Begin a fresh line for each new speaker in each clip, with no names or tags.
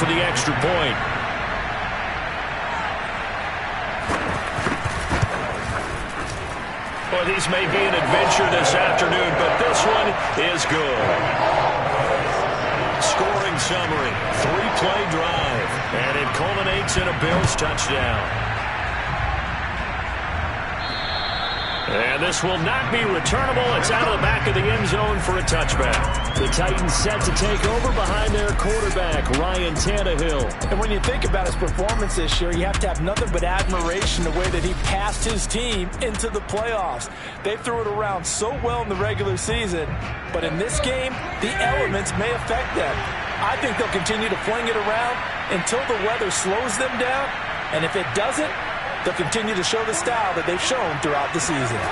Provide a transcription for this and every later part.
for the extra point. Well, these may be an adventure this afternoon, but this one is good. Scoring summary, 3-play drive, and it culminates in a Bills touchdown. And this will not be returnable. It's out of the back of the end zone for a touchback. The Titans set to take over behind their quarterback, Ryan Tannehill.
And when you think about his performance this year, you have to have nothing but admiration the way that he passed his team into the playoffs. They threw it around so well in the regular season, but in this game, the elements may affect them. I think they'll continue to fling it around until the weather slows them down, and if it doesn't, they'll continue to show the style that they've shown throughout the season.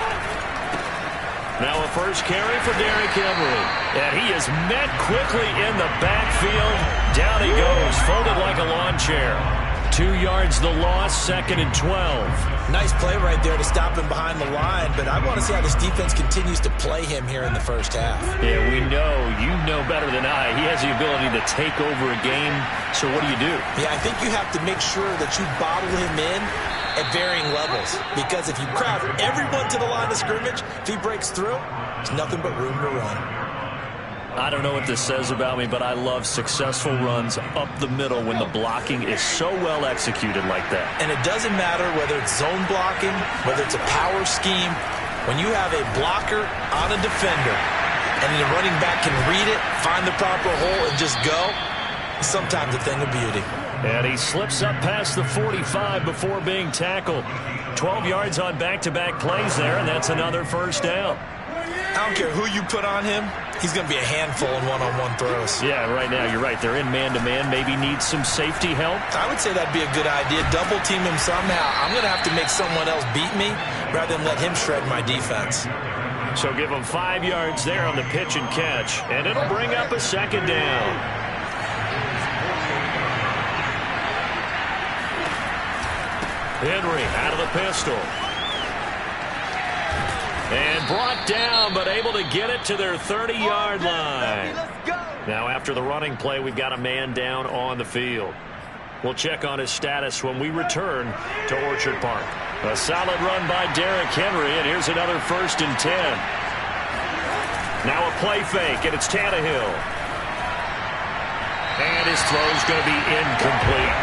Now a first carry for Derrick Henry. And he is met quickly in the backfield. Down he goes, folded like a lawn chair. 2 yards the loss, 2nd and 12.
Nice play right there to stop him behind the line, but I want to see how this defense continues to play him here in the first half.
Yeah, we know. You know better than I. He has the ability to take over a game, so what do?
Yeah, I think you have to make sure that you bottle him in at varying levels, because if you crowd everyone to the line of scrimmage, if he breaks through, there's nothing but room to run.
I don't know what this says about me, but I love successful runs up the middle when the blocking is so well executed like that.
And it doesn't matter whether it's zone blocking, whether it's a power scheme. When you have a blocker on a defender and the running back can read it, find the proper hole, and just go, it's sometimes a thing of beauty.
And he slips up past the 45 before being tackled. 12 yards on back-to-back plays there, and that's another first down.
I don't care who you put on him, he's going to be a handful in one-on-one throws.
Yeah, right now, you're right. They're in man-to-man. Maybe needs some safety help.
I would say that'd be a good idea. Double-team him somehow. I'm going to have to make someone else beat me rather than let him shred my defense.
So give him 5 yards there on the pitch and catch, and it'll bring up a second down. Henry out of the pistol. And brought down, but able to get it to their 30-yard line. Now, after the running play, we've got a man down on the field. We'll check on his status when we return to Orchard Park. A solid run by Derrick Henry, and here's another 1st and 10. Now a play fake, and it's Tannehill. And his throw's going to be incomplete.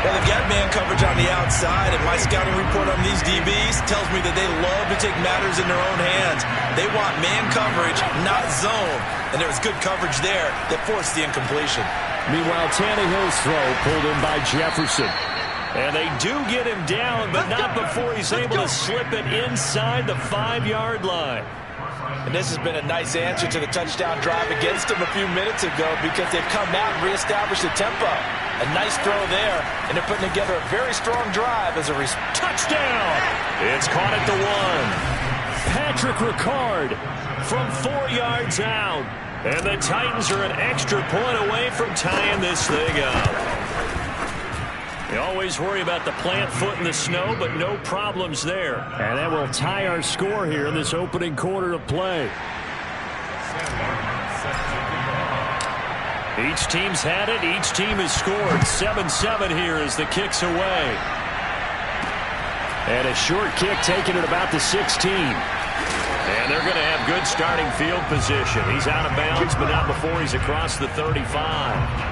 Well, they've got man coverage on the outside, and my scouting report on these DBs tells me that they love to take matters in their own hands. They want man coverage, not zone. And there was good coverage there that forced the incompletion.
Meanwhile, Tannehill's throw pulled in by Jefferson. And they do get him down, but not before he's able to slip it inside the 5-yard line.
And this has been a nice answer to the touchdown drive against them a few minutes ago, because they've come out and reestablished the tempo. A nice throw there, and they're putting together a very strong drive as a touchdown.
It's caught at the 1. Patrick Ricard from 4 yards out. And the Titans are an extra point away from tying this thing up. You always worry about the plant foot in the snow, but no problems there. And that will tie our score here in this opening quarter of play. Each team's had it. Each team has scored. 7-7 here as the kick's away. And a short kick taken at about the 16. And they're going to have good starting field position. He's out of bounds, but not before he's across the 35.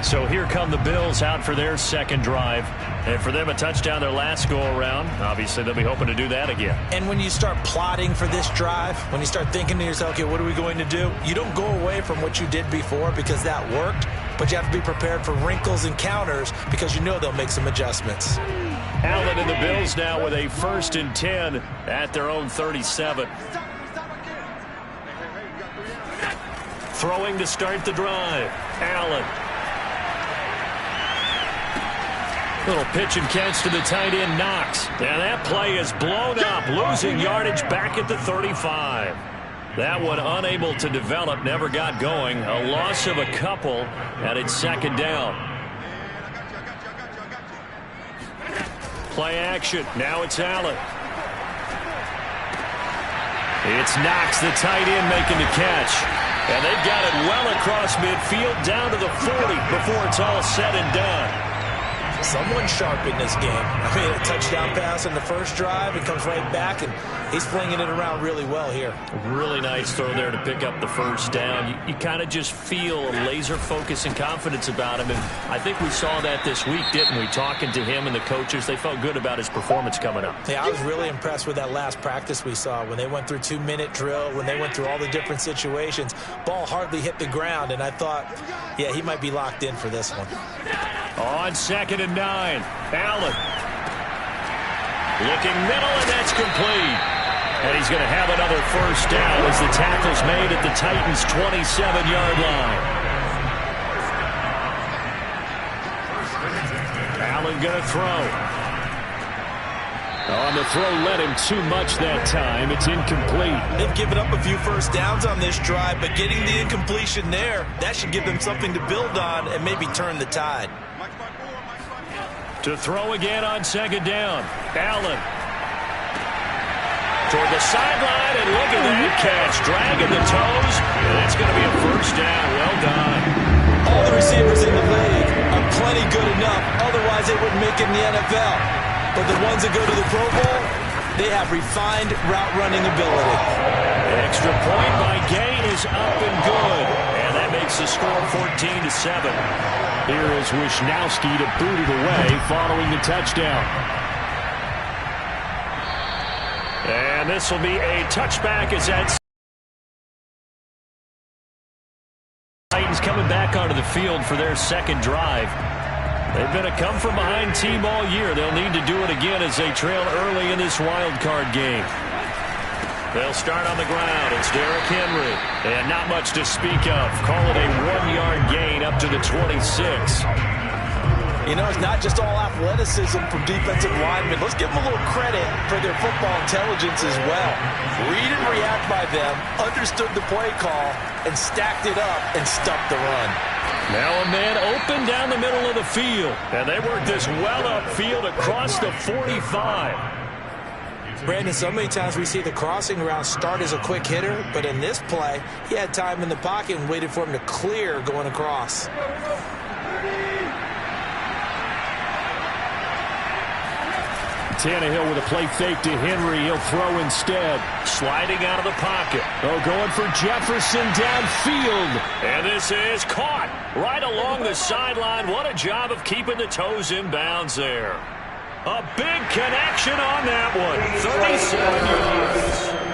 So here come the Bills out for their second drive. And for them, a touchdown their last go-around. Obviously, they'll be hoping to do that again.
And when you start plotting for this drive, when you start thinking to yourself, okay, what are we going to do? You don't go away from what you did before because that worked, but you have to be prepared for wrinkles and counters because you know they'll make some adjustments.
Allen and the Bills now with a 1st and 10 at their own 37. Throwing to start the drive. Allen. Little pitch and catch to the tight end, Knox. And that play is blown up, losing yardage back at the 35. That one unable to develop, never got going. A loss of a couple, and it's second down. Play action. Now it's Allen. It's Knox, the tight end, making the catch. And they've got it well across midfield down to the 40 before it's all said and done.
Someone sharp in this game. I mean, a touchdown pass in the first drive. It comes right back, and he's flinging it around really well here.
Really nice throw there to pick up the first down. You kind of just feel a laser focus and confidence about him, and I think we saw that this week, didn't we? Talking to him and the coaches, they felt good about his performance coming up.
Yeah, I was really impressed with that last practice we saw when they went through 2-minute drill, when they went through all the different situations. Ball hardly hit the ground, and I thought, yeah, he might be locked in for this one.
On 2nd and 9, Allen. Looking middle, and that's complete. And he's going to have another first down as the tackle's made at the Titans' 27-yard line. Allen going to throw. On the throw, led him too much that time. It's incomplete.
They've given up a few first downs on this drive, but getting the incompletion there, that should give them something to build on and maybe turn the tide.
To throw again on 2nd down. Allen. Toward the sideline, and look at that catch. Dragging the toes, and that's going to be a first down. Well done.
All the receivers in the league are plenty good enough. Otherwise, they wouldn't make it in the NFL. But the ones that go to the Pro Bowl, they have refined route running ability.
Extra point by Gay is up and good. And that makes the score 14-7. Here is Wisnowski to boot it away following the touchdown. And this will be a touchback as that Titans coming back onto the field for their second drive. They've been a come-from-behind team all year. They'll need to do it again as they trail early in this wild card game. They'll start on the ground. It's Derrick Henry. And not much to speak of. Call it a 1-yard gain up to the 26.
You know, it's not just all athleticism from defensive linemen. Let's give them a little credit for their football intelligence as well. Read and react by them, understood the play call, and stacked it up and stuffed the run.
Now a man open down the middle of the field. And they work this well upfield across the 45.
Brandon, so many times we see the crossing route start as a quick hitter, but in this play, he had time in the pocket and waited for him to clear going across.
Tannehill with a play fake to Henry. He'll throw instead. Sliding out of the pocket. Oh, going for Jefferson downfield. And this is caught right along the sideline. What a job of keeping the toes in bounds there. A big connection on that one. 37 yards.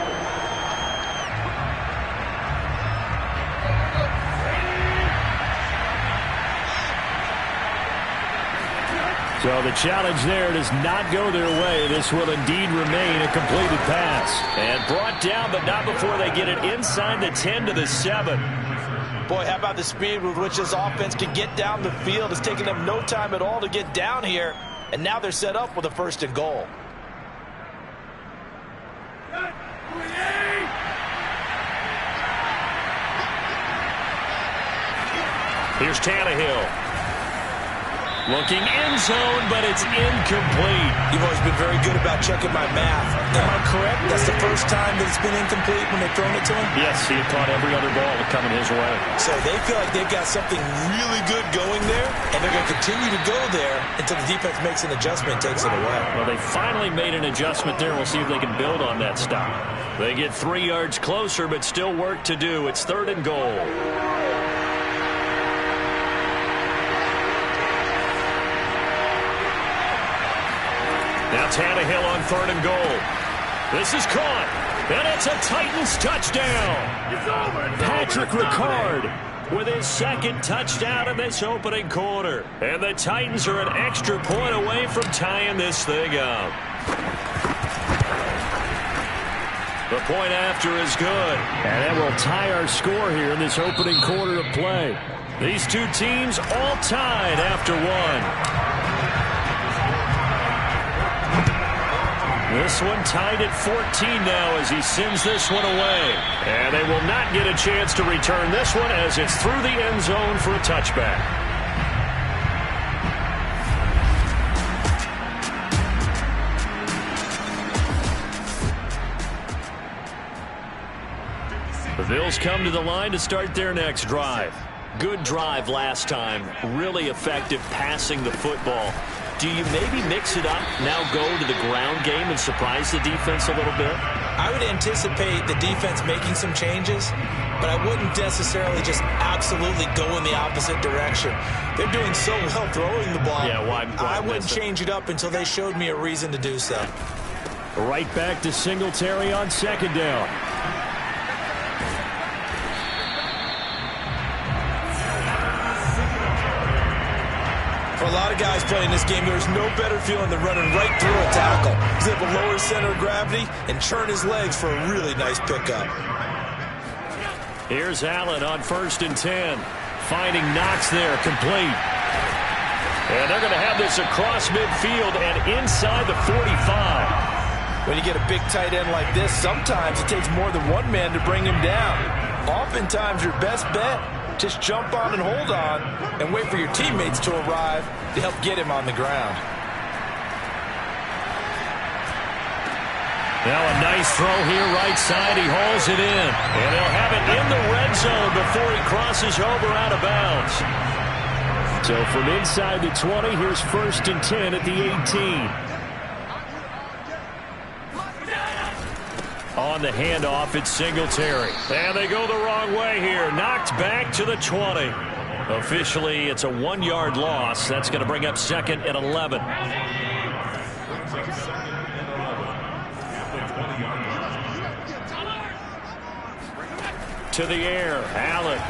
So the challenge there does not go their way. This will indeed remain a completed pass. And brought down, but not before they get it inside the 10 to the 7.
Boy, how about the speed with which this offense can get down the field? It's taking them no time at all to get down here. And now they're set up with a 1st and goal.
Here's Tannehill. Looking end zone, but it's incomplete.
You've always been very good about checking my math. Am I correct? That's the first time that it's been incomplete when they've thrown it to him?
Yes, he had caught every other ball coming his way.
So they feel like they've got something really good going there, and they're going to continue to go there until the defense makes an adjustment and takes it away.
Well, they finally made an adjustment there. We'll see if they can build on that stop. They get 3 yards closer, but still work to do. It's 3rd and goal. Now Tannehill on 3rd and goal. This is caught, and it's a Titans touchdown. Patrick Ricard with his 2nd touchdown in this opening quarter. And the Titans are an extra point away from tying this thing up. The point after is good. And that will tie our score here in this opening quarter of play. These two teams all tied after one. This one tied at 14 now as he sends this one away. And they will not get a chance to return this one as it's through the end zone for a touchback. Bills come to the line to start their next drive. Good drive last time. Really effective passing the football. Do you maybe mix it up, now go to the ground game and surprise the defense a little bit?
I would anticipate the defense making some changes, but I wouldn't necessarily just absolutely go in the opposite direction. They're doing so well throwing the ball.
Yeah, why
I wouldn't change it up until they showed me a reason to do so.
Right back to Singletary on second down.
For a lot of guys playing this game, there's no better feeling than running right through a tackle. He's able to lower his center of gravity and turn his legs for a really nice pickup.
Here's Allen on 1st and 10. Finding Knox there, complete. And they're going to have this across midfield and inside the 45.
When you get a big tight end like this, sometimes it takes more than one man to bring him down. Oftentimes, your best bet, just jump on and hold on and wait for your teammates to arrive to help get him on the ground.
Now a nice throw here right side. He hauls it in. And he'll have it in the red zone before he crosses over out of bounds. So from inside the 20, here's 1st and 10 at the 18. On the handoff, it's Singletary. And they go the wrong way here. Knocked back to the 20. Officially, it's a 1-yard loss. That's going to bring up 2nd and 11. To the air, Allen.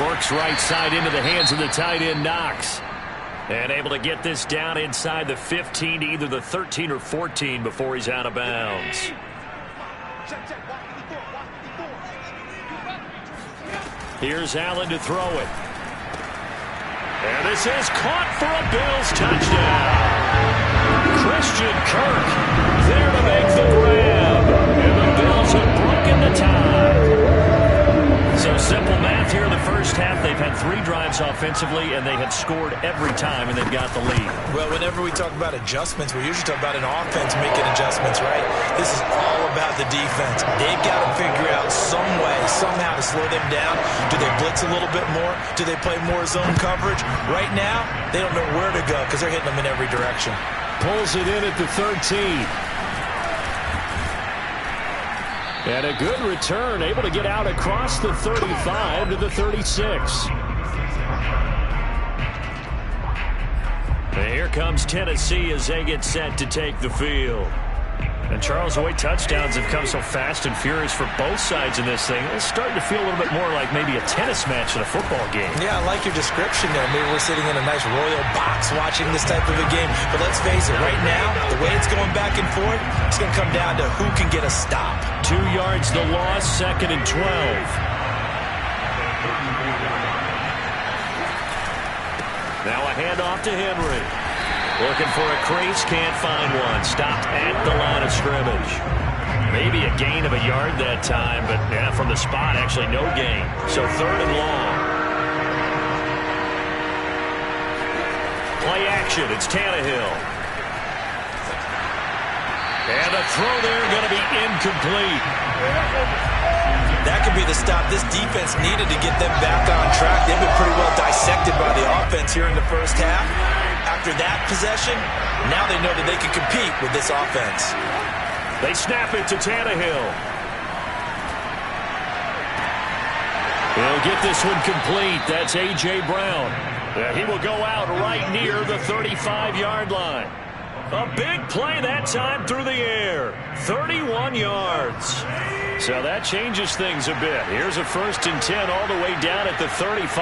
Works right side into the hands of the tight end, Knox. And able to get this down inside the 15 to either the 13 or 14 before he's out of bounds. Here's Allen to throw it. And this is caught for a Bills touchdown. Christian Kirk there to make the grab. And the Bills have broken the tie. So simple math here in the first half. They've had 3 drives offensively, and they have scored every time, and they've got the lead.
Well, whenever we talk about adjustments, we usually talk about an offense making adjustments, right? This is all about the defense. They've got to figure out some way, somehow to slow them down. Do they blitz a little bit more? Do they play more zone coverage? Right now, they don't know where to go because they're hitting them in every direction.
Pulls it in at the 13. And a good return, able to get out across the 35 to the 36. And here comes Tennessee as they get set to take the field. And Charles, the way touchdowns have come so fast and furious for both sides in this thing, it's starting to feel a little bit more like maybe a tennis match in a football game.
Yeah, I like your description there. Maybe we're sitting in a nice royal box watching this type of a game. But let's face it, right now, the way it's going back and forth, it's going to come down to who can get a stop.
2 yards the loss, 2nd and 12. Now a handoff to Henry. Looking for a crease, can't find one. Stopped at the line of scrimmage. Maybe a gain of a yard that time, but yeah, from the spot, actually no gain. So 3rd and long. Play action, it's Tannehill. And the throw there going to be incomplete.
That could be the stop this defense needed to get them back on track. They've been pretty well dissected by the offense here in the first half. After that possession, now they know that they can compete with this offense.
They snap it to Tannehill. He'll get this one complete. That's A.J. Brown. He will go out right near the 35-yard line. A big play that time through the air. 31 yards. So that changes things a bit. Here's a 1st and 10 all the way down at the 35.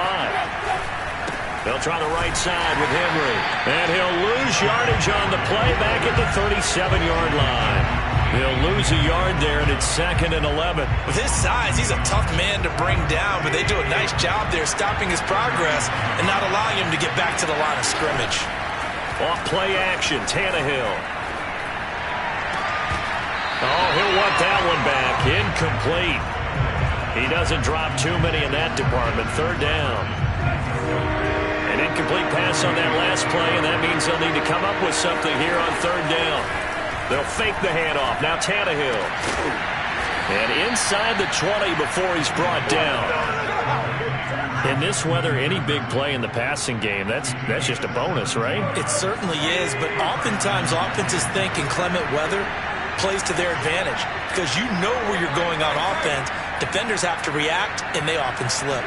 They'll try the right side with Henry. And he'll lose yardage on the play back at the 37-yard line. He'll lose a yard there, and it's 2nd and 11.
With his size, he's a tough man to bring down, but they do a nice job there stopping his progress and not allowing him to get back to the line of scrimmage.
Off play action, Tannehill. Oh, he'll want that one back. Incomplete. He doesn't drop too many in that department. 3rd down. An incomplete pass on that last play, and that means they'll need to come up with something here on 3rd down. They'll fake the handoff. Now Tannehill. And inside the 20 before he's brought down. In this weather, any big play in the passing game, that's just a bonus, right?
It certainly is, but oftentimes offenses think inclement weather plays to their advantage because you know where you're going on offense. Defenders have to react, and they often slip.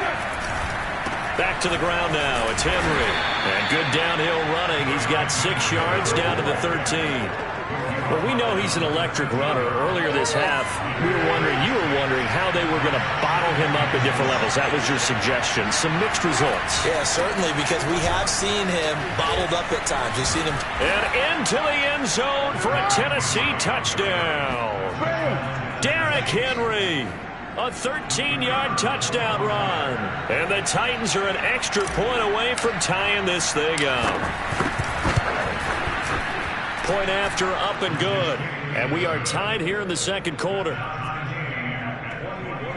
Back to the ground now. It's Henry. And good downhill running. He's got 6 yards down to the 13. Well, we know he's an electric runner. Earlier this half, you were wondering how they were going to bottle him up at different levels. That was your suggestion. Some mixed results.
Yeah, certainly, because we have seen him bottled up at times. We've seen him.
And into the end zone for a Tennessee touchdown. Derrick Henry. A 13-yard touchdown run. And the Titans are an extra point away from tying this thing up. Point after, up and good. And we are tied here in the second quarter.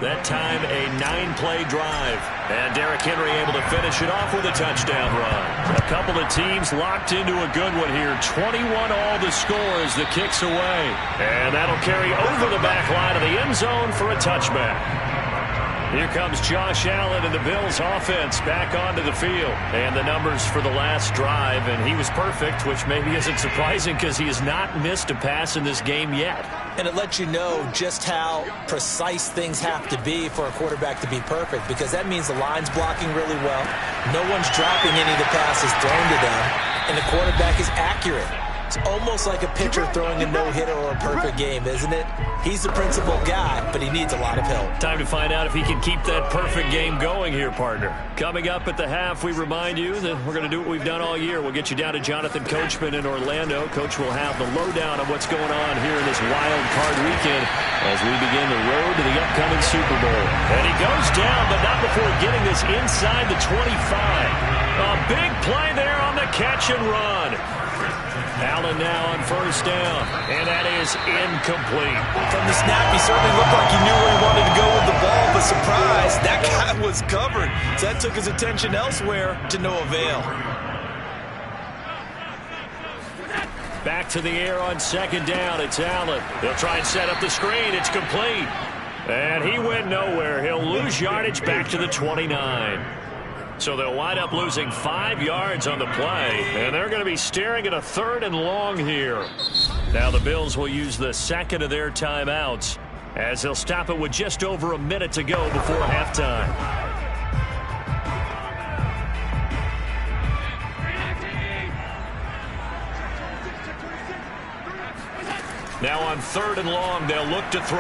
That time, a 9-play drive. And Derrick Henry able to finish it off with a touchdown run. A couple of teams locked into a good one here. 21 all the score as the kick's away. And that'll carry over the back line of the end zone for a touchback. Here comes Josh Allen and the Bills offense back onto the field. And the numbers for the last drive, and he was perfect, which maybe isn't surprising because he has not missed a pass in this game yet.
And it lets you know just how precise things have to be for a quarterback to be perfect, because that means the line's blocking really well. No one's dropping any of the passes thrown to them, and the quarterback is accurate. It's almost like a pitcher throwing a no-hitter or a perfect game, isn't it? He's the principal guy, but he needs a lot of help.
Time to find out if he can keep that perfect game going here, partner. Coming up at the half, we remind you that we're going to do what we've done all year. We'll get you down to Jonathan Coachman in Orlando. Coach will have the lowdown of what's going on here in this wild card weekend as we begin the road to the upcoming Super Bowl. And he goes down, but not before getting this inside the 25. A big play there on the catch and run. Allen now on first down, and that is incomplete.
From the snap, he certainly looked like he knew where he wanted to go with the ball, but surprise, that guy was covered. So that took his attention elsewhere to no avail.
Back to the air on second down. It's Allen. They'll try and set up the screen. It's complete. And he went nowhere. He'll lose yardage back to the 29. So they'll wind up losing 5 yards on the play, and they're going to be staring at a 3rd and long here. Now the Bills will use the second of their timeouts as they'll stop it with just over a minute to go before halftime. Now on 3rd and long, they'll look to throw.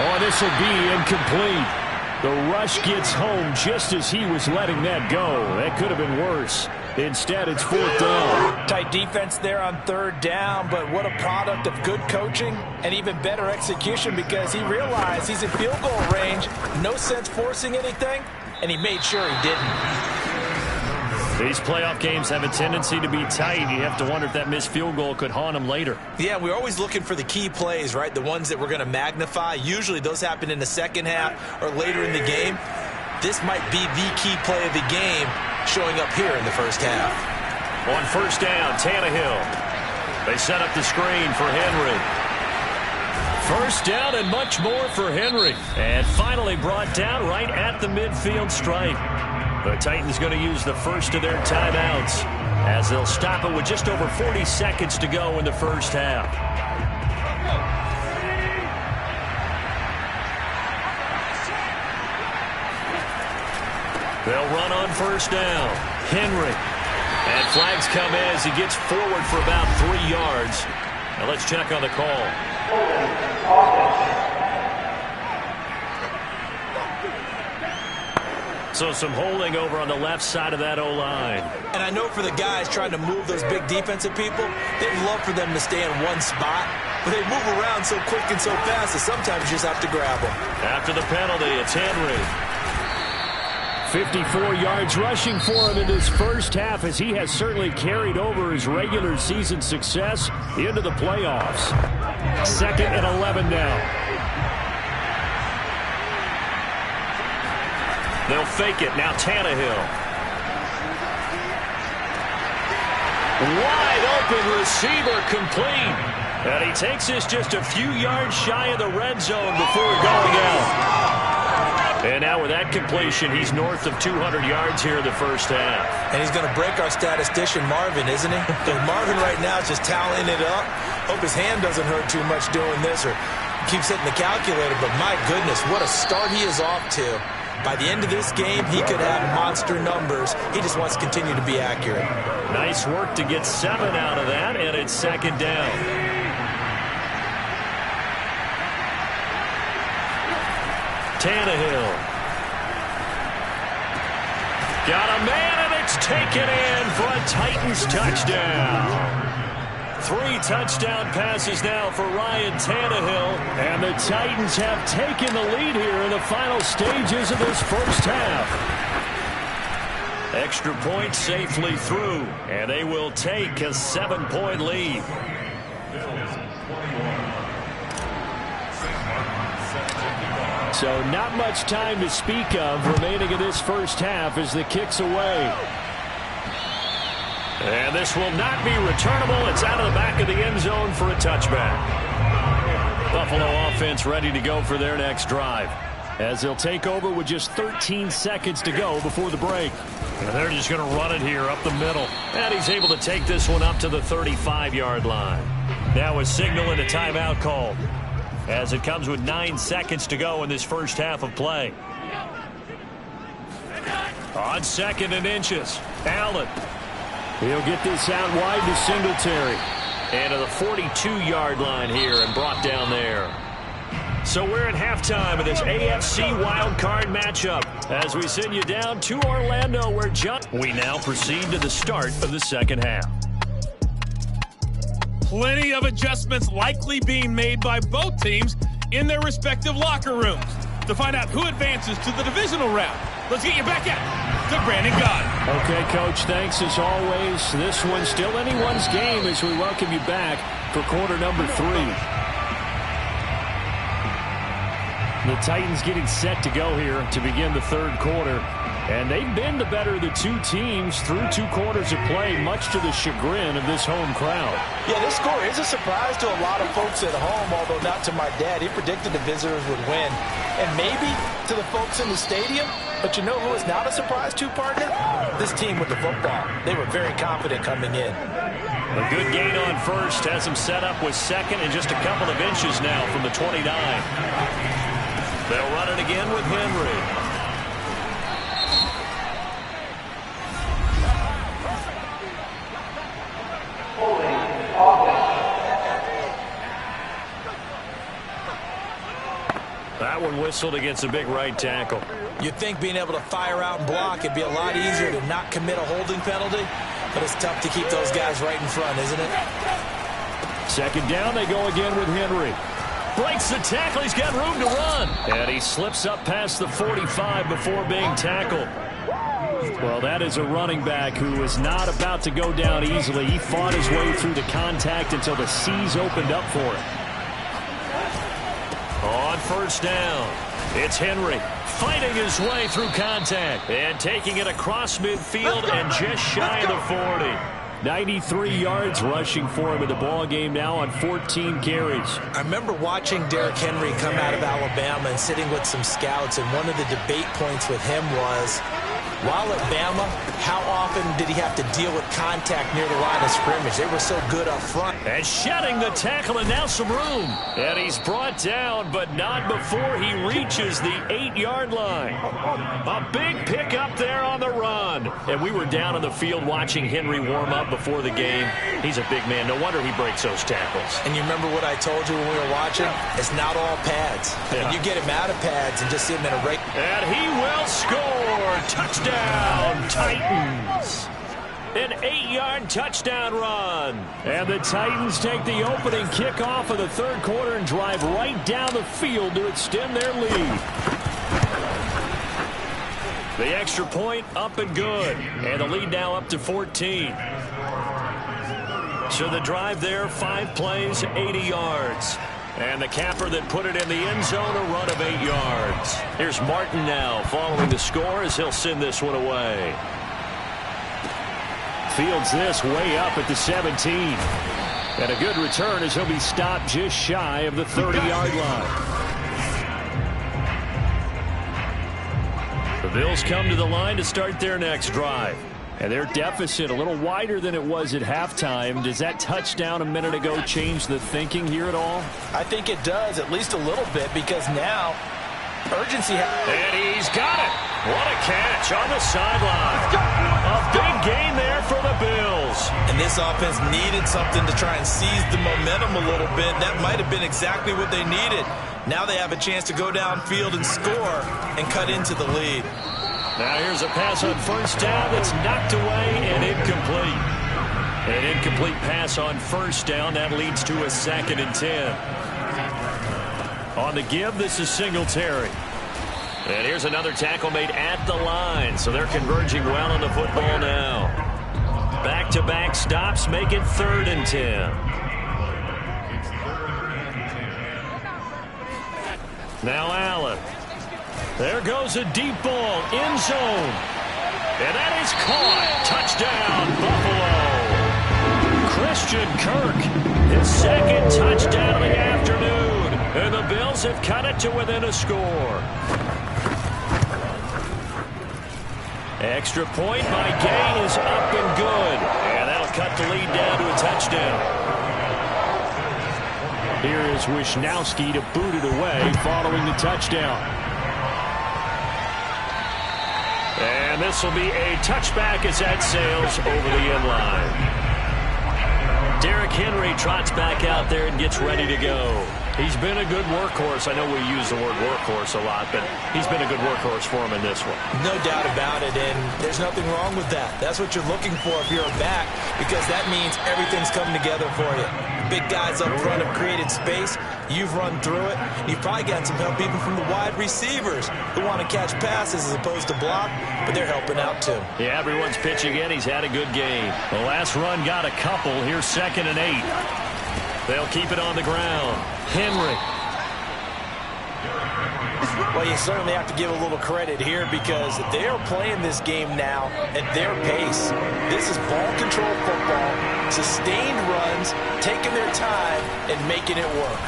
Oh, this will be incomplete. The rush gets home just as he was letting that go. That could have been worse. Instead, it's 4th down.
Tight defense there on 3rd down, but what a product of good coaching and even better execution, because he realized he's in field goal range. No sense forcing anything, and he made sure he didn't.
These playoff games have a tendency to be tight. You have to wonder if that missed field goal could haunt him later.
Yeah, we're always looking for the key plays, right? The ones that we're going to magnify. Usually those happen in the second half or later in the game. This might be the key play of the game showing up here in the first half.
On first down, Tannehill. They set up the screen for Henry. First down and much more for Henry. And finally brought down right at the midfield stripe. The Titans going to use the first of their timeouts as they'll stop it with just over 40 seconds to go in the first half. They'll run on first down. Henry. And flags come as he gets forward for about 3 yards. Now let's check on the call. So some holding over on the left side of that O-line.
And I know for the guys trying to move those big defensive people, they'd love for them to stay in one spot, but they move around so quick and so fast that sometimes you just have to grab them.
After the penalty, it's Henry. 54 yards rushing for him in his first half, as he has certainly carried over his regular season success into the playoffs. 2nd and 11 now. They'll fake it. Now Tannehill. Wide open receiver complete. And he takes this just a few yards shy of the red zone before going out. And now with that completion, he's north of 200 yards here in the first half.
And he's going to break our statistician, Marvin, isn't he? Marvin right now is just tallying it up. Hope his hand doesn't hurt too much doing this or keeps hitting the calculator. But my goodness, what a start he is off to. By the end of this game, he could have monster numbers. He just wants to continue to be accurate.
Nice work to get 7 out of that, and it's second down. Tannehill. Got a man, and it's taken in for a Titans touchdown. 3 touchdown passes now for Ryan Tannehill. And the Titans have taken the lead here in the final stages of this first half. Extra point safely through, and they will take a 7-point lead. So not much time to speak of remaining in this first half as the kick's away. And this will not be returnable. It's out of the back of the end zone for a touchback. Buffalo offense ready to go for their next drive, as they'll take over with just 13 seconds to go before the break. And they're just going to run it here up the middle. And he's able to take this one up to the 35-yard line. Now a signal and a timeout called, as it comes with 9 seconds to go in this first half of play. On 2nd and inches, Allen. He'll get this out wide to Singletary. And to the 42-yard line here and brought down there. So we're at halftime of this AFC wildcard matchup as we send you down to Orlando, where we now proceed to the start of the second half.
Plenty of adjustments likely being made by both teams in their respective locker rooms. To find out who advances to the divisional round, let's get you back out to Brandon Gaudin.
Okay, Coach, thanks as always. This one's still anyone's game as we welcome you back for quarter number 3. The Titans getting set to go here to begin the third quarter. And they've been the better of the two teams through 2 quarters of play, much to the chagrin of this home crowd.
Yeah, this score is a surprise to a lot of folks at home, although not to my dad. He predicted the visitors would win. And maybe to the folks in the stadium. But you know who is not a surprise to, partner? This team with the football. They were very confident coming in.
A good gain on first has him set up with 2nd and just a couple of inches now from the 29. They'll run it again with Henry. That one whistled against a big right tackle.
You'd think being able to fire out and block it'd be a lot easier to not commit a holding penalty, but it's tough to keep those guys right in front, isn't it?
2nd down, they go again with Henry. Breaks the tackle, he's got room to run. And he slips up past the 45 before being tackled. Well, that is a running back who is not about to go down easily. He fought his way through the contact until the seas opened up for him. On 1st down, it's Henry fighting his way through contact and taking it across midfield and just shy of the 40. 93 yards rushing for him in the ball game now on 14 carries.
I remember watching Derrick Henry come out of Alabama and sitting with some scouts, and one of the debate points with him was, while at Bama, how often did he have to deal with contact near the line of scrimmage? They were so good up front.
And shedding the tackle, and now some room. And he's brought down, but not before he reaches the 8-yard line. A big pickup there on the run. And we were down on the field watching Henry warm up before the game. He's a big man. No wonder he breaks those tackles.
And you remember what I told you when we were watching? It's not all pads.
Yeah.
And you get him out of pads and just see him in a rate.
And he will score. Touchdown, Titans. An 8-yard touchdown run. And the Titans take the opening kickoff of the third quarter and drive right down the field to extend their lead. The extra point up and good. And the lead now up to 14. So the drive there, 5 plays, 80 yards. And the capper that put it in the end zone, a run of 8 yards. Here's Martin now following the score as he'll send this one away. Fields this way up at the 17. And a good return as he'll be stopped just shy of the 30-yard line. The Bills come to the line to start their next drive. And their deficit a little wider than it was at halftime. Does that touchdown a minute ago change the thinking here at all?
I think it does, at least a little bit, because now urgency.
And he's got it. What a catch on the sideline. A big gain there for the Bills.
And this offense needed something to try and seize the momentum a little bit. That might have been exactly what they needed. Now they have a chance to go downfield and score and cut into the lead.
Now here's a pass on first down that's knocked away and incomplete. An incomplete pass on first down. That leads to a 2nd and 10. On the give, this is Singletary. And here's another tackle made at the line. So they're converging well on the football now. Back-to-back stops make it 3rd and 10. Now Allen. There goes a deep ball, end zone. And that is caught. Touchdown, Buffalo. Christian Kirk, his 2nd touchdown of the afternoon. And the Bills have cut it to within a score. Extra point by Gay is up and good. And that'll cut the lead down to a touchdown. Here is Wisnowski to boot it away following the touchdown. And this will be a touchback as that sails over the end line. Derrick Henry trots back out there and gets ready to go. He's been a good workhorse. I know we use the word workhorse a lot, but he's been a good workhorse for him in this one.
No doubt about it, and there's nothing wrong with that. That's what you're looking for if you're a back, because that means everything's coming together for you. Big guys up front have created space. You've run through it. You've probably gotten some help even from the wide receivers who want to catch passes as opposed to block, but they're helping out too.
Yeah, everyone's pitching in. He's had a good game. The last run got a couple. Here's 2nd and 8. They'll keep it on the ground. Henry.
Well, you certainly have to give a little credit here because they are playing this game now at their pace. This is ball control football, sustained runs, taking their time and making it work.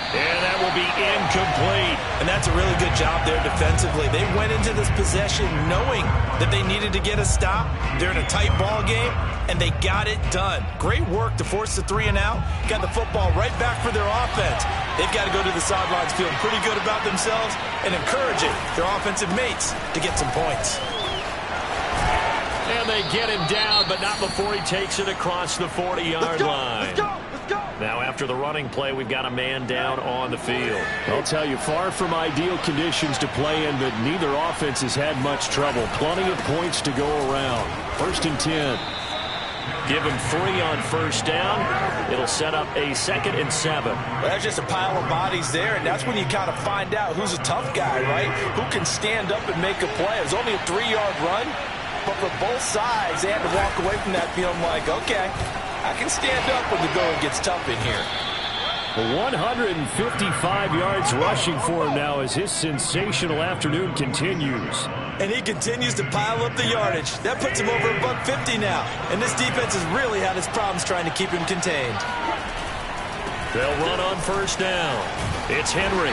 And that will be incomplete.
And that's a really good job there defensively. They went into this possession knowing that they needed to get a stop. They're in a tight ball game, and they got it done. Great work to force the 3 and out. Got the football right back for their offense. They've got to go to the sidelines feeling pretty good about themselves and encouraging their offensive mates to get some points.
And they get him down, but not before he takes it across the 40-yard line.
Let's go!
Now, after the running play, we've got a man down on the field. I'll tell you, far from ideal conditions to play in, but neither offense has had much trouble. Plenty of points to go around. 1st and 10. Give him 3 on first down. It'll set up a 2nd and 7.
Well, that's just a pile of bodies there, and that's when you kind of find out who's a tough guy, right? Who can stand up and make a play. It was only a 3-yard run, but for both sides, they had to walk away from that feeling like, okay, I can stand up when the going gets tough in here.
155 yards rushing for him now as his sensational afternoon continues.
And he continues to pile up the yardage. That puts him over $150 now. And this defense has really had its problems trying to keep him contained.
They'll run on first down. It's Henry.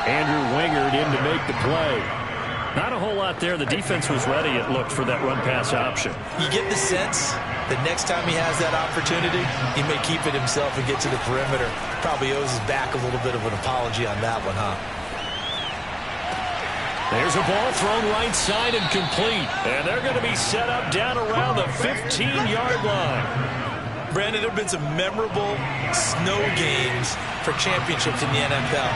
Andrew Wingard in to make the play. Not a whole lot there. The defense was ready, it looked, for that run-pass option.
You get the sense that next time he has that opportunity, he may keep it himself and get to the perimeter. Probably owes his back a little bit of an apology on that one, huh?
There's a ball thrown right side and complete. And they're going to be set up down around the 15-yard line.
Brandon, there have been some memorable snow games for championships in the NFL.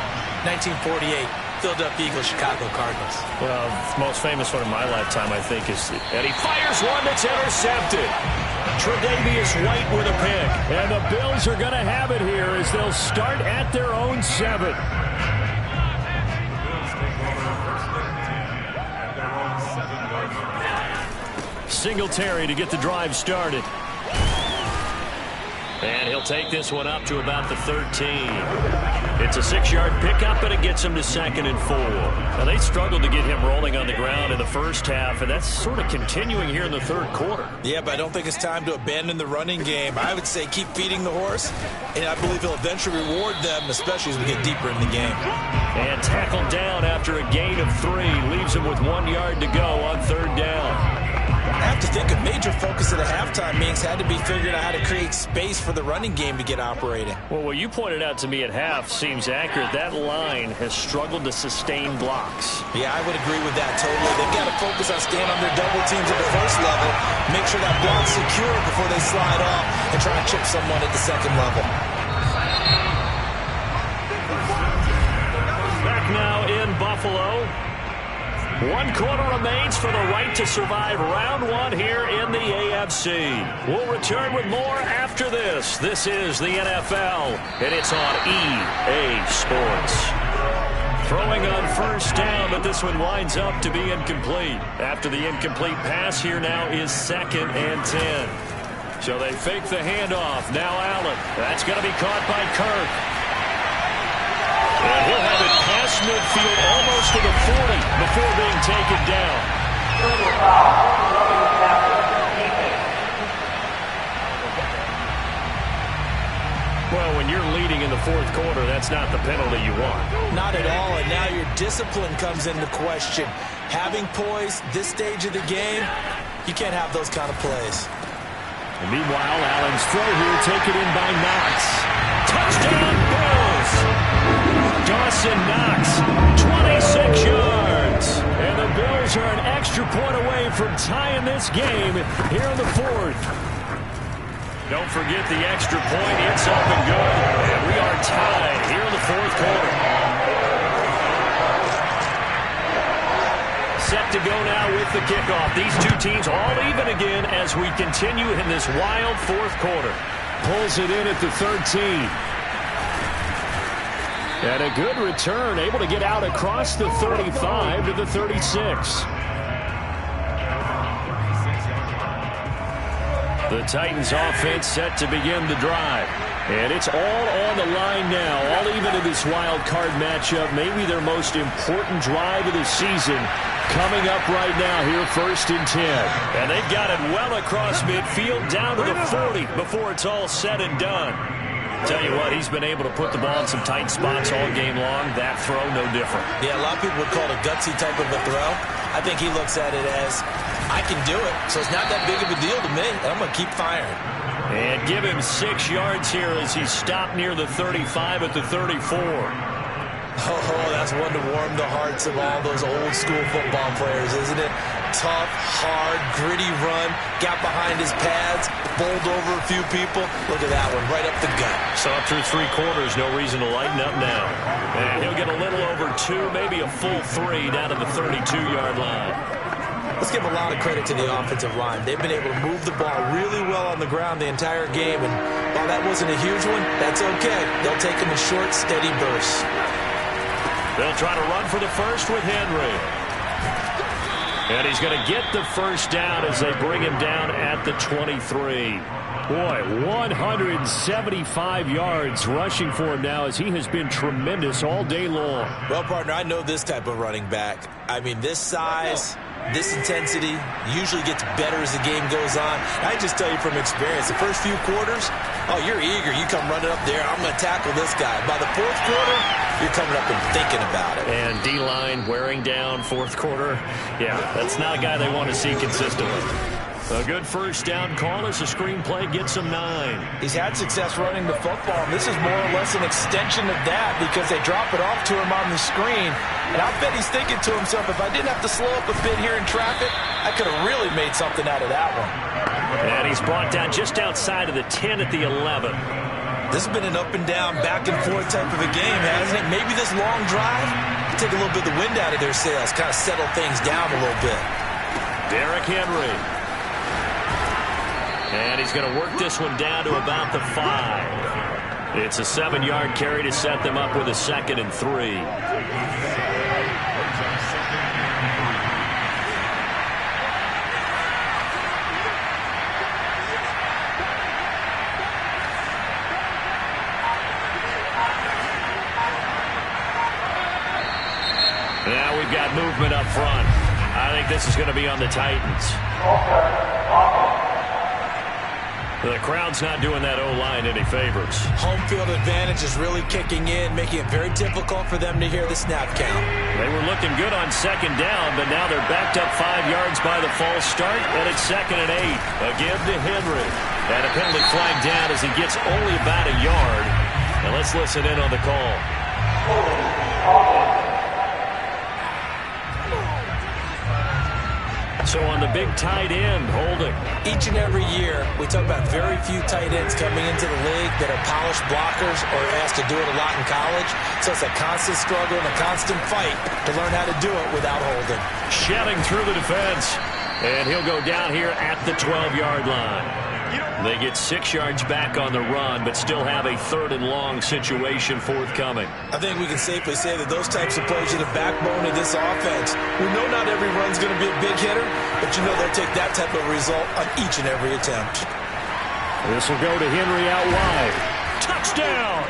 1948. Philadelphia Eagles, Chicago Cardinals.
Well, the most famous one in my lifetime, I think, is Eddie fires one that's intercepted. Tre'Davious White with a pick. And the Bills are going to have it here as they'll start at their own 7. Singletary to get the drive started. And he'll take this one up to about the 13. It's a 6-yard pickup, and it gets him to 2nd and 4. Now, they struggled to get him rolling on the ground in the first half, and that's sort of continuing here in the third quarter.
Yeah, but I don't think it's time to abandon the running game. I would say keep feeding the horse, and I believe he'll eventually reward them, especially as we get deeper in the game.
And tackled down after a gain of 3. Leaves him with 1 yard to go on 3rd down.
I have to think a major focus at the halftime meetings had to be figuring out how to create space for the running game to get operating.
Well, what you pointed out to me at half seems accurate. That line has struggled to sustain blocks.
Yeah, I would agree with that totally. They've got to focus on staying on their double teams at the first level, make sure that block's secure before they slide off and try to chip someone at the second level.
Back now in Buffalo. 1 quarter remains for the right to survive round 1 here in the AFC. We'll return with more after this. This is the NFL, and it's on EA Sports. Throwing on first down, but this one winds up to be incomplete. After the incomplete pass, here now is 2nd and 10. So they fake the handoff. Now Allen. That's going to be caught by Kirk. And he'll have it past midfield almost to the 40 before being taken down. Well, when you're leading in the 4th quarter, that's not the penalty you want.
Not at all, and now your discipline comes into question. Having poise this stage of the game, you can't have those kind of plays.
And meanwhile, Allen's throw here taken in by Knox. Touchdown, Bills! Dawson Knox, 26 yards. And the Bills are an extra point away from tying this game here in the 4th. Don't forget the extra point. It's up and good. And we are tied here in the 4th quarter. Set to go now with the kickoff. These two teams all even again as we continue in this wild 4th quarter. Pulls it in at the 13. And a good return, able to get out across the 35 to the 36. The Titans offense set to begin the drive. And it's all on the line now, all even in this wild card matchup. Maybe their most important drive of the season coming up right now here, 1st and 10. And they've got it well across midfield down to the 40 before it's all said and done. Tell you what, he's been able to put the ball in some tight spots all game long. That throw, no different.
Yeah, a lot of people would call it a gutsy type of a throw. I think he looks at it as, I can do it, so it's not that big of a deal to me, and I'm going to keep firing.
And give him 6 yards here as he stopped near the 35 at the 34.
Oh, that's one to warm the hearts of all those old school football players, isn't it? Tough, hard, gritty run, got behind his pads, bowled over a few people. Look at that one, right up the gut.
So up through 3 quarters, no reason to lighten up now. And he'll get a little over 2, maybe a full 3 down to the 32-yard line.
Let's give a lot of credit to the offensive line. They've been able to move the ball really well on the ground the entire game, and while that wasn't a huge one, that's okay. They'll take them in short, steady bursts.
They'll try to run for the first with Henry. And he's going to get the first down as they bring him down at the 23. Boy, 175 yards rushing for him now as he has been tremendous all day long.
Well, partner, I know this type of running back. I mean, this size, this intensity usually gets better as the game goes on. I just tell you from experience, the first few quarters, oh, you're eager. You come running up there, I'm going to tackle this guy. By the 4th quarter, you're coming up and thinking about it.
And D-line wearing down 4th quarter. Yeah, that's not a guy they want to see consistently. A good first down call as the screen play gets him 9.
He's had success running the football, and this is more or less an extension of that because they drop it off to him on the screen. And I bet he's thinking to himself, if I didn't have to slow up a bit here in traffic, I could have really made something out of that one.
And he's brought down just outside of the 10 at the 11.
This has been an up and down, back and forth type of a game, hasn't it? Maybe this long drive take a little bit of the wind out of their sails, kind of settle things down a little bit.
Derrick Henry. And he's going to work this one down to about the 5. It's a 7-yard carry to set them up with a 2nd and 3. we've got movement up front. I think this is going to be on the Titans. The crowd's not doing that O-line any favors.
Home field advantage is really kicking in, making it very difficult for them to hear the snap count.
They were looking good on second down, but now they're backed up 5 yards by the false start, and it's 2nd and 8. A give to Henry. And a penalty flag down as he gets only about a yard. And let's listen in on the call. So on the big tight end, holding.
Each and every year, we talk about very few tight ends coming into the league that are polished blockers or asked to do it a lot in college. So it's a constant struggle and a constant fight to learn how to do it without holding.
Shedding through the defense. And he'll go down here at the 12-yard line. They get 6 yards back on the run, but still have a 3rd and long situation forthcoming.
I think we can safely say that those types of plays are the backbone of this offense. We know not every run's going to be a big hitter, but you know they'll take that type of result on each and every attempt.
This will go to Henry out wide. Touchdown!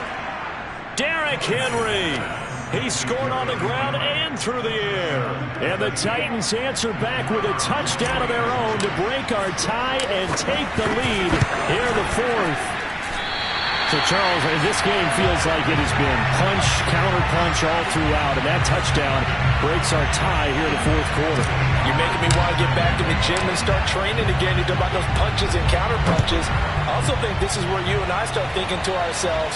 Derrick Henry. He scored on the ground and through the air. And the Titans answer back with a touchdown of their own to break our tie and take the lead here in the 4th.
So, Charles, this game feels like it has been punch, counter-punch all throughout, and that touchdown breaks our tie here in the 4th quarter.
You're making me want to get back in the gym and start training again. You talk about those punches and counter-punches. I also think this is where you and I start thinking to ourselves,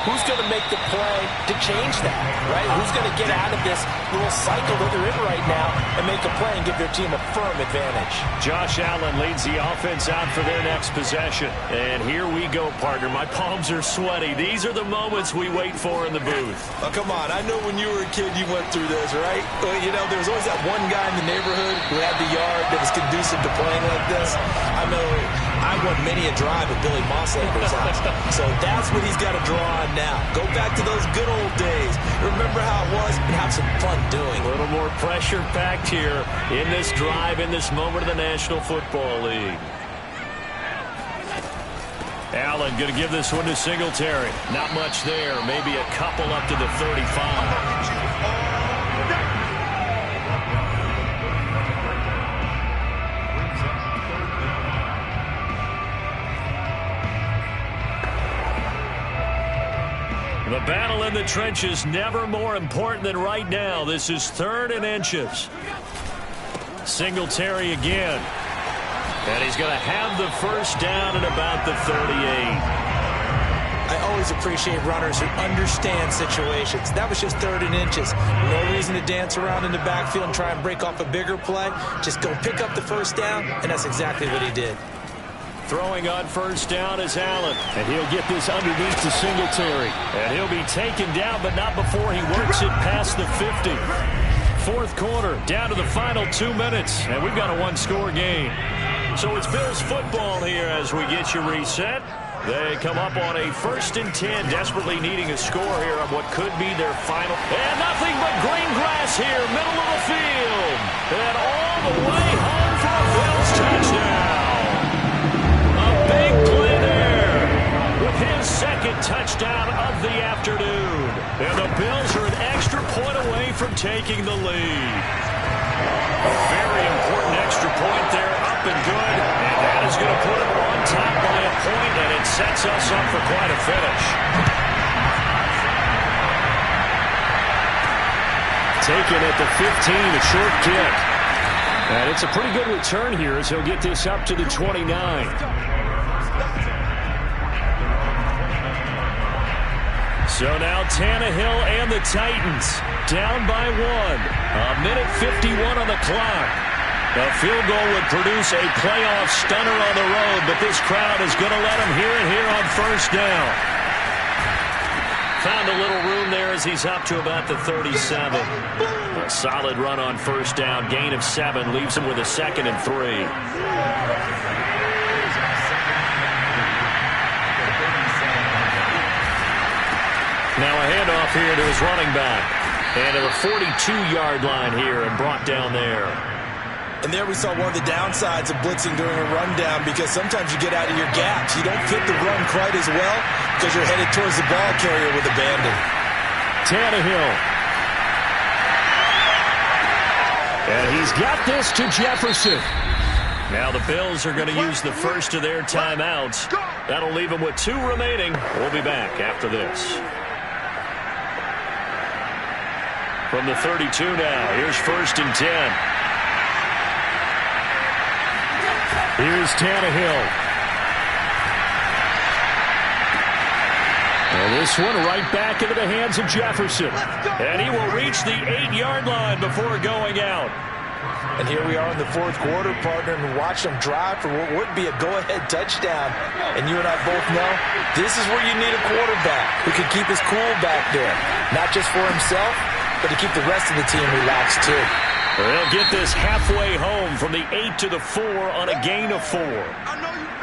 who's going to make the play to change that, right? Who's going to get out of this little cycle that they're in right now and make a play and give their team a firm advantage?
Josh Allen leads the offense out for their next possession. And here we go, partner. My palms are sweaty. These are the moments we wait for in the booth.
Oh, come on. I know when you were a kid you went through this, right? Well, you know, there was always that one guy in the neighborhood who had the yard that was conducive to playing like this. I know I won many a drive at Billy Mosslander's house. So that's what he's got to draw on now. Go back to those good old days. Remember how it was and have some fun doing.
A little more pressure packed here in this drive, in this moment of the National Football League. Allen going to give this one to Singletary. Not much there. Maybe a couple up to the 35. The battle in the trenches never more important than right now. This is 3rd and inches. Singletary again. And he's going to have the first down at about the 38.
I always appreciate runners who understand situations. That was just 3rd and inches. No reason to dance around in the backfield and try and break off a bigger play. Just go pick up the first down, and that's exactly what he did.
Throwing on first down is Allen. And he'll get this underneath to Singletary. And he'll be taken down, but not before he works it past the 50. 4th quarter, down to the final 2 minutes. And we've got a 1-score game. So it's Bills football here as we get you reset. They come up on a 1st and 10, desperately needing a score here on what could be their final. And nothing but green grass here, middle of the field. And all the way home for a Bills touchdown. Big play there with his 2nd touchdown of the afternoon. And the Bills are an extra point away from taking the lead. A very important extra point there, up and good. And that is going to put him on top by a point, and it sets us up for quite a finish.
Taken at the 15, a short kick. And it's a pretty good return here as he'll get this up to the 29.
So now Tannehill and the Titans down by 1. A minute 51 on the clock. A field goal would produce a playoff stunner on the road, but this crowd is going to let him hear it here on first down. Found a little room there as he's up to about the 37. A solid run on first down. Gain of 7 leaves him with a 2nd and 3. Now a handoff here to his running back. And to the 42-yard line here and brought down there.
And there we saw one of the downsides of blitzing during a rundown, because sometimes you get out of your gaps. You don't fit the run quite as well because you're headed towards the ball carrier with abandon.
Tannehill.
And he's got this to Jefferson.
Now the Bills are going to use the first of their timeouts. That'll leave them with 2 remaining. We'll be back after this. From the 32 now, here's 1st and 10.
Here's Tannehill. And this one right back into the hands of Jefferson.
And he will reach the 8-yard line before going out.
And here we are in the 4th quarter, partner, and watch them drive for what would be a go-ahead touchdown. And you and I both know this is where you need a quarterback who can keep his cool back there. Not just for himself, but to keep the rest of the team relaxed too.
They'll get this halfway home from the 8 to the 4 on a gain of 4.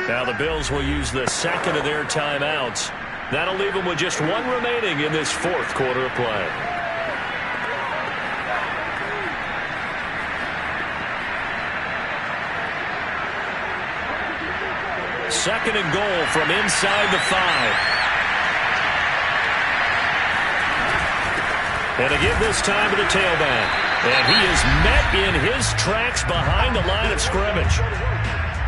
Now the Bills will use the second of their timeouts. That'll leave them with just 1 remaining in this 4th quarter of play. Second and goal from inside the 5. And to give this time to the tailback. And he is met in his tracks behind the line of scrimmage.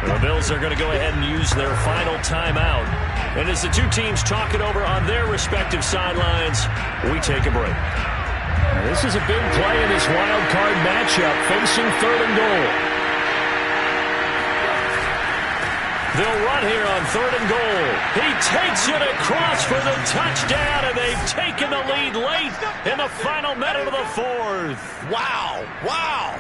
The Bills are going to go ahead and use their final timeout. And as the 2 teams talk it over on their respective sidelines, we take a break.
Now, this is a big play in this wild card matchup, facing 3rd and goal.
They'll run here on 3rd and goal. He takes it across for the touchdown, and they've taken the lead late in the final minute of the 4th.
Wow. Wow.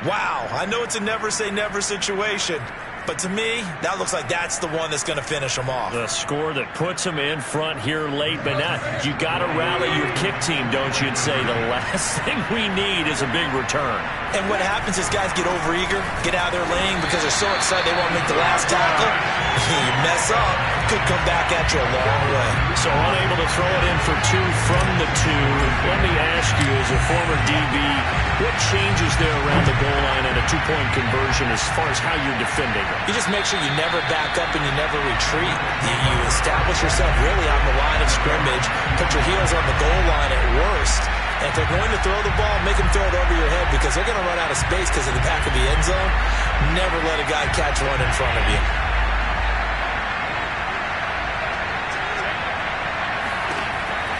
Wow. I know it's a never-say-never situation, but to me, that looks like that's the one that's going to finish them off.
The score that puts them in front here late, but now you got to rally your kick team, don't you, and say the last thing we need is a big return.
And what happens is guys get overeager, get out of their lane because they're so excited they want to make the last tackle. You mess up, could come back at you a long way.
So unable to throw it in for 2 from the 2. Let me ask you, as a former DB, what changes there around the goal line and a 2-point conversion as far as how you're defending them?
You just make sure you never back up and you never retreat. You establish yourself really on the line of scrimmage, put your heels on the goal line at worst. And if they're going to throw the ball, make them throw it over your head because they're going to run out of space because of the back of the end zone. Never let a guy catch one in front of you.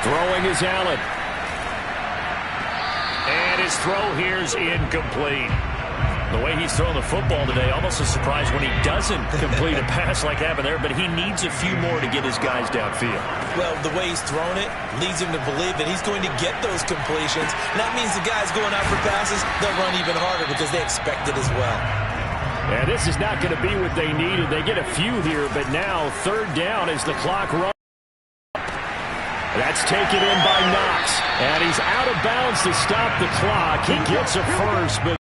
Throwing is Allen.
And his throw here's incomplete. The way he's thrown the football today, almost a surprise when he doesn't complete a pass like happened there, but he needs a few more to get his guys downfield.
Well, the way he's thrown it leads him to believe that he's going to get those completions. And that means the guys going out for passes, they'll run even harder because they expect it as well.
Yeah, this is not going to be what they needed. They get a few here, but now 3rd down as the clock runs. That's taken in by Knox. And he's out of bounds to stop the clock. He gets a first, but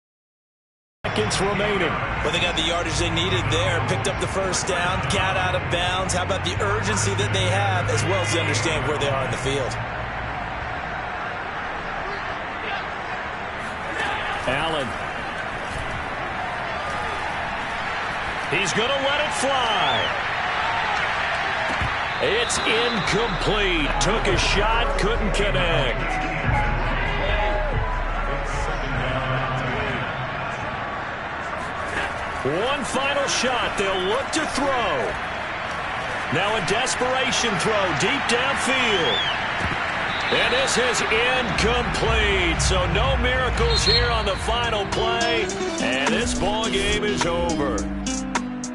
seconds remaining.
Well, they got the yardage they needed there. Picked up the first down, got out of bounds. How about the urgency that they have as well as they understand where they are in the field?
Allen. He's going to let it fly. It's incomplete. Took a shot, couldn't connect. One final shot. They'll look to throw. Now a desperation throw deep downfield. And this is incomplete. So no miracles here on the final play. And this ball game is over.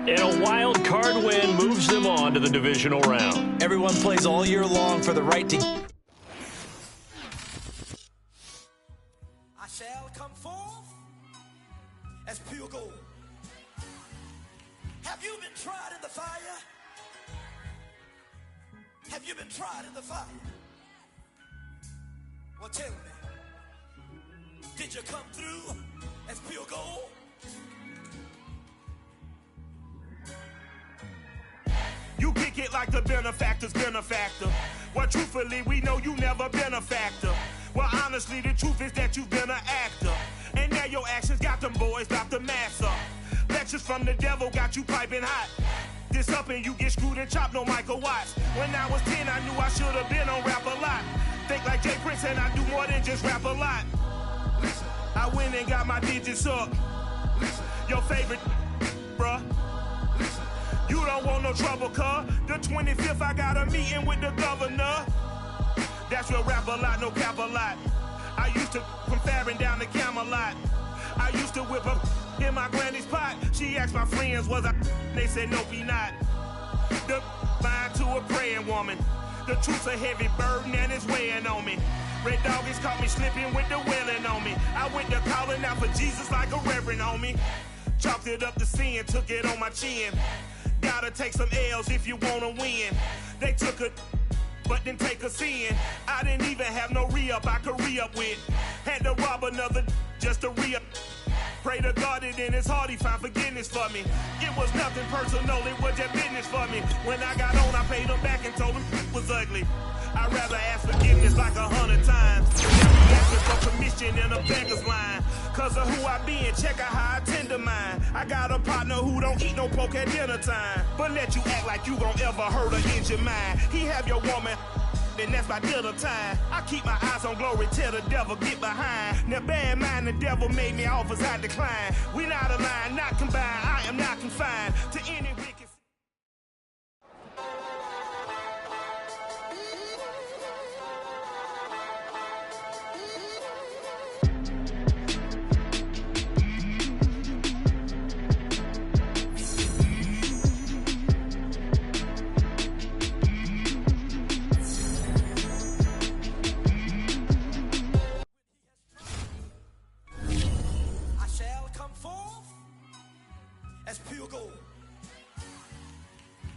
And a wild card win moves them on to the divisional round.
Everyone plays all year long for the right to...
I shall come forth as pure gold. Have you been tried in the fire? Have you been tried in the fire? Well, tell me, did you come through as pure gold?
You kick it like the benefactor's benefactor. Well, truthfully, we know you never been a factor. Well, honestly, the truth is that you've been an actor. And now your actions got them boys dropped the mask up. Lectures from the devil got you piping hot. This up and you get screwed and chopped, no Michael Watts. When I was 10, I knew I should have been on Rap a Lot. Think like Jay Prince and I do more than just rap a lot. Listen, I went and got my digits up. Your favorite, bruh. You don't want no trouble, cuz. The 25th, I got a meeting with the governor. That's real rap a lot, no cap a lot. I used to from Farron down to Camelot. I used to whip up in my granny's pot. She asked my friends, was I? They said, nope, he not. The line to a praying woman. The truth's a heavy burden and it's weighing on me. Red Doggies caught me slipping with the wailing on me. I went to calling out for Jesus like a reverend on me. Chalked it up to sin, took it on my chin. Gotta take some L's if you wanna win. They took a but didn't take a sin. I didn't even have no re-up I could re-up with. Had to rob another just to re-up. Pray to God that in his heart he found forgiveness for me. It was nothing personal, it was just business for me. When I got on, I paid him back and told him it was ugly. I'd rather ask forgiveness like 100 times than be asking for permission in a beggar's line. Cause of who I be and check out how I tend to mine. I got a partner who don't eat no pork at dinner time, but let you act like you gon' ever hurt or injure mine. He have your woman, and that's by dinner time. I keep my eyes on glory till the devil get behind. Now bear in mind the devil made me offers I decline. We not aligned, not combined, I am not confined to any wicked.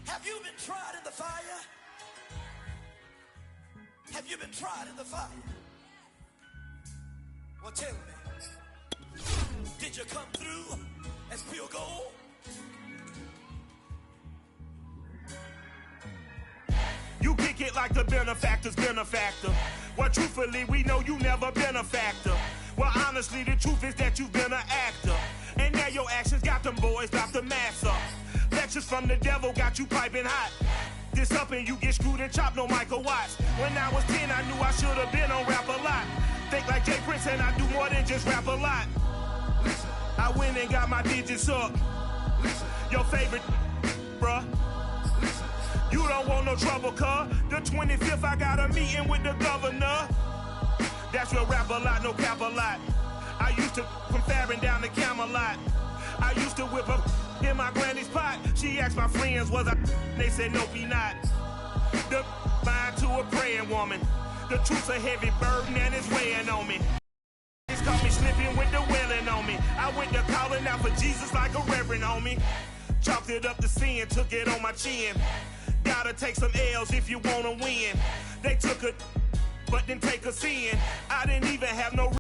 Have you been tried in the fire? Have you been tried in the fire? Well, tell me, did you come through as pure gold?
You kick it like the benefactor's benefactor. Well, truthfully, we know you never been a factor. Well, honestly, the truth is that you've been an actor. And now your actions got them boys drop the mask up. Lectures from the devil got you piping hot. This up and you get screwed and chopped, no Michael Watts. When I was 10, I knew I should have been on rap a lot. Think like Jay Prince and I do more than just rap a lot. I went and got my digits up. Your favorite, bruh. You don't want no trouble, cuz. The 25th, I got a meeting with the governor. That's real rap a lot, no cap a lot. I used to from Farron down to Camelot. I used to whip up in my granny's pot. She asked my friends, was I? They said, nope, he not. The line to a praying woman. The truth's a heavy burden and it's weighing on me. It's caught me slipping with the wailing on me. I went to calling out for Jesus like a reverend on me. Chalked it up to sin, took it on my chin. Gotta take some L's if you wanna win. They took a but didn't take a sin. I didn't even have no